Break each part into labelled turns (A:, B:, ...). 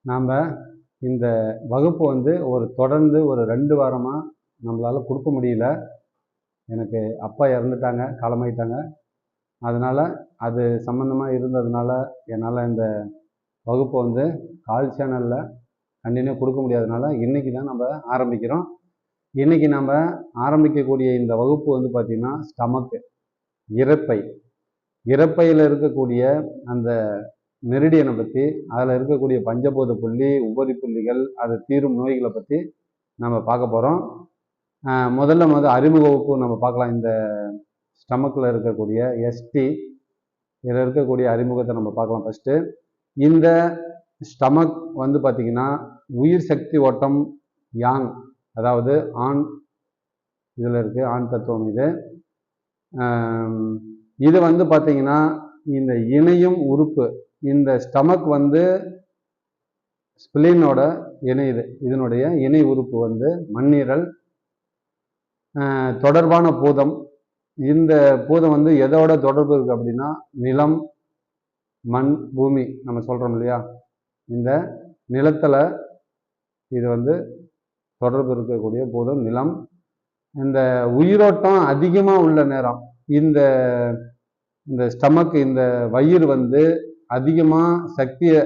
A: நாம் இந்த வகுப்பு வந்து தொடர்ந்து ஒரு 2 வாரமாக நம்மளால் கொடுக்க முடியல. எனக்கு அப்பா இறந்துட்டாங்க, காலமாயிட்டாங்க. அதனால் அது சம்மந்தமாக இருந்ததுனால என்னால் இந்த வகுப்பை வந்து கால் சேனலில் கண்டினியூ கொடுக்க முடியாதனால இன்றைக்கி தான் நம்ம ஆரம்பிக்கிறோம். இன்றைக்கி நம்ம ஆரம்பிக்கக்கூடிய இந்த வகுப்பு வந்து பார்த்திங்கன்னா ஸ்டமக்கு, இரைப்பையில் இருக்கக்கூடிய அந்த மெரிடியனை பற்றி, அதில் இருக்கக்கூடிய பஞ்சபூத புள்ளி, உபரி புள்ளிகள், அதை தீரும் நோய்களை பற்றி நம்ம பார்க்க போகிறோம். முதல்ல அறிமுக வகுப்பு நம்ம பார்க்கலாம். இந்த ஸ்டமக்கில் இருக்கக்கூடிய எஸ்டி, இதில் இருக்கக்கூடிய அறிமுகத்தை நம்ம பார்க்கலாம். ஃபஸ்ட்டு இந்த ஸ்டமக் வந்து பார்த்திங்கன்னா உயிர் சக்தி ஓட்டம் யாங், அதாவது ஆண், இதில் இருக்குது ஆண் தத்துவம். இது வந்து பார்த்திங்கன்னா இந்த இணையும் உறுப்பு, இந்த ஸ்டமக் வந்து ஸ்பிளினோட இணையுது. இதனுடைய இணை உறுப்பு வந்து மண்ணீரல் தொடர்பான பூதம். இந்த பூதம் வந்து எதோட தொடர்பு இருக்குது அப்படின்னா நிலம், மண், பூமி நம்ம சொல்கிறோம் இல்லையா, இந்த நிலத்தில் இது வந்து தொடர்பு இருக்கக்கூடிய பூதம் நிலம். இந்த உயிரோட்டம் அதிகமாக உள்ள நேரம், இந்த ஸ்டமக், இந்த வயிறு வந்து அதிகமாக சக்தியை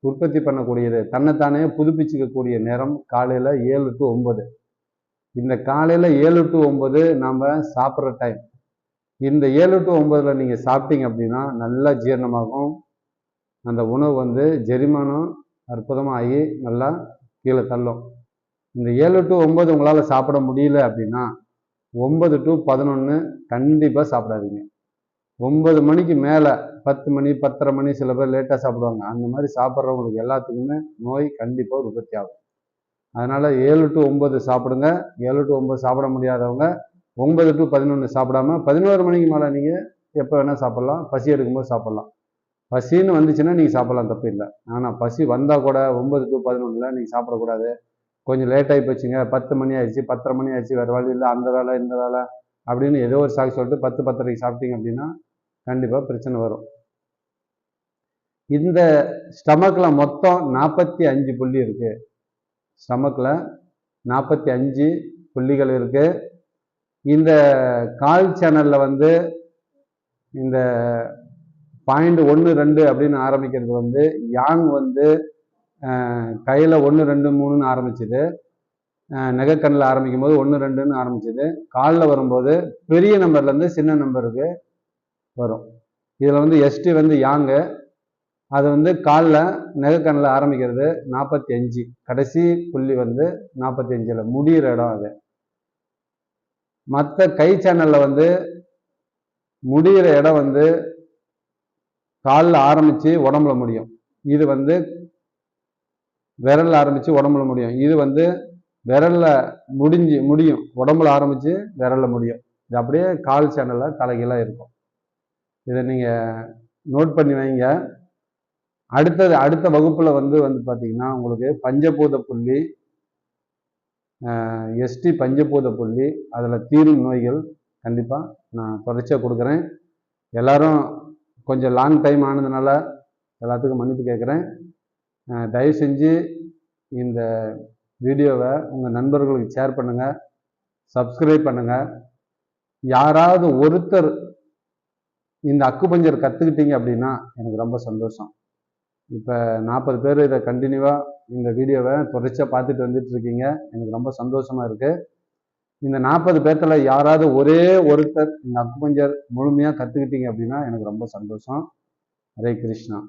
A: உற்பத்தி பண்ணக்கூடியது, தன்னைத்தானே புதுப்பிச்சுக்கக்கூடிய நேரம் காலையில் 7 to 9. இந்த காலையில் 7 to 9 நாம் சாப்பிட்ற டைம். இந்த 7 to 9 நீங்கள் சாப்பிட்டீங்க அப்படின்னா நல்லா ஜீரணமாகும். அந்த உணவு வந்து ஜெரிமானம் அற்புதமாக ஆகி நல்லா கீழே தள்ளும். இந்த 7 to 9 உங்களால் சாப்பிட முடியல அப்படின்னா 9 to 11 கண்டிப்பாக சாப்பிடாதீங்க. 9 மணிக்கு மேலே 10 மணி 10:30 மணி சில பேர் லேட்டாக சாப்பிடுவாங்க. அந்த மாதிரி சாப்பிட்றவங்களுக்கு எல்லாத்துக்குமே நோய் கண்டிப்பாக உற்பத்தி ஆகும். அதனால் 7 to 9 சாப்பிடுங்க. 7 to 9 சாப்பிட முடியாதவங்க 9 to 11 சாப்பிடாம 11 மணிக்கு மேலே நீங்கள் எப்போ வேணால் சாப்பிட்லாம். பசி எடுக்கும்போது சாப்பிட்லாம். பசின்னு வந்துச்சுன்னா நீங்கள் சாப்பிட்லாம், தப்பு இல்லை. ஆனால் பசி வந்தால் கூட 9 to 11 நீங்கள் சாப்பிடக்கூடாது. கொஞ்சம் லேட்டாகி போச்சுங்க, 10 மணி ஆயிடுச்சு, 10:30 மணி ஆயிடுச்சு, வேறு வழி இல்லை, அந்த வேலை இந்த வேலை அப்படின்னு ஏதோ ஒரு சாக்கு சொல்லிட்டு 10 10:30 சாப்பிட்டீங்க அப்படின்னா கண்டிப்பாக பிரச்சனை வரும். இந்த ஸ்டமக்கில் மொத்தம் 45 புள்ளி இருக்குது. ஸ்டமக்கில் 45 புள்ளிகள் இருக்குது. இந்த கால் சேனலில் வந்து இந்த 0.12 அப்படின்னு ஆரம்பிக்கிறது வந்து யாங் வந்து கையில் 1 2 3ன்னு ஆரம்பிச்சுது. நெகக்கண்ணில் ஆரம்பிக்கும் போது 1 2ன்னு ஆரம்பிச்சுது. காலில் வரும்போது பெரிய நம்பர்லேருந்து சின்ன நம்பருக்கு வரும். இதில் வந்து எஸ்டி வந்து யாங்கு, அது வந்து காலில் நெகக்கண்ணில் ஆரம்பிக்கிறது 45, கடைசி புள்ளி வந்து 45ல் முடிகிற இடம் அது. மற்ற கை சேனலில் வந்து முடிகிற இடம் வந்து காலில் ஆரம்பித்து உடம்புல முடியும். இது வந்து விரலில் ஆரம்பித்து உடம்புல முடியும். இது வந்து விரலில் முடியும், உடம்புல ஆரம்பித்து விரலில் முடியும். இது அப்படியே கால் சேனலில் தலைகீழாக இருக்கும். இதை நீங்கள் நோட் பண்ணி வைங்க. அடுத்த வகுப்பில் வந்து பார்த்தீங்கன்னா உங்களுக்கு பஞ்சபூத புள்ளி, எஸ்டி பஞ்சபூத புள்ளி, அதில் தீரும் நோய்கள் கண்டிப்பாக நான் தொடர்ச்சியாக கொடுக்குறேன். எல்லோரும் கொஞ்சம் லாங் டைம் ஆனதுனால எல்லாத்துக்கும் மன்னிப்பு கேட்குறேன். தயவு செஞ்சு இந்த வீடியோவை உங்கள் நண்பர்களுக்கு ஷேர் பண்ணுங்கள், சப்ஸ்கிரைப் பண்ணுங்கள். யாராவது ஒருத்தர் இந்த அக்குபஞ்சர் கற்றுக்கிட்டீங்க அப்படின்னா எனக்கு ரொம்ப சந்தோஷம். இப்போ 40 பேர் இதை கண்டினியூவாக இந்த வீடியோவை தொடர்ச்சியாக பார்த்துட்டு வந்துட்டுருக்கீங்க. எனக்கு ரொம்ப சந்தோஷமாக இருக்குது. இந்த 40 பேர்த்தில் யாராவது ஒரே ஒருத்தர் இந்த அக்குபஞ்சர் முழுமையாக கற்றுக்கிட்டீங்க அப்படின்னா எனக்கு ரொம்ப சந்தோஷம். ஹரே கிருஷ்ணா.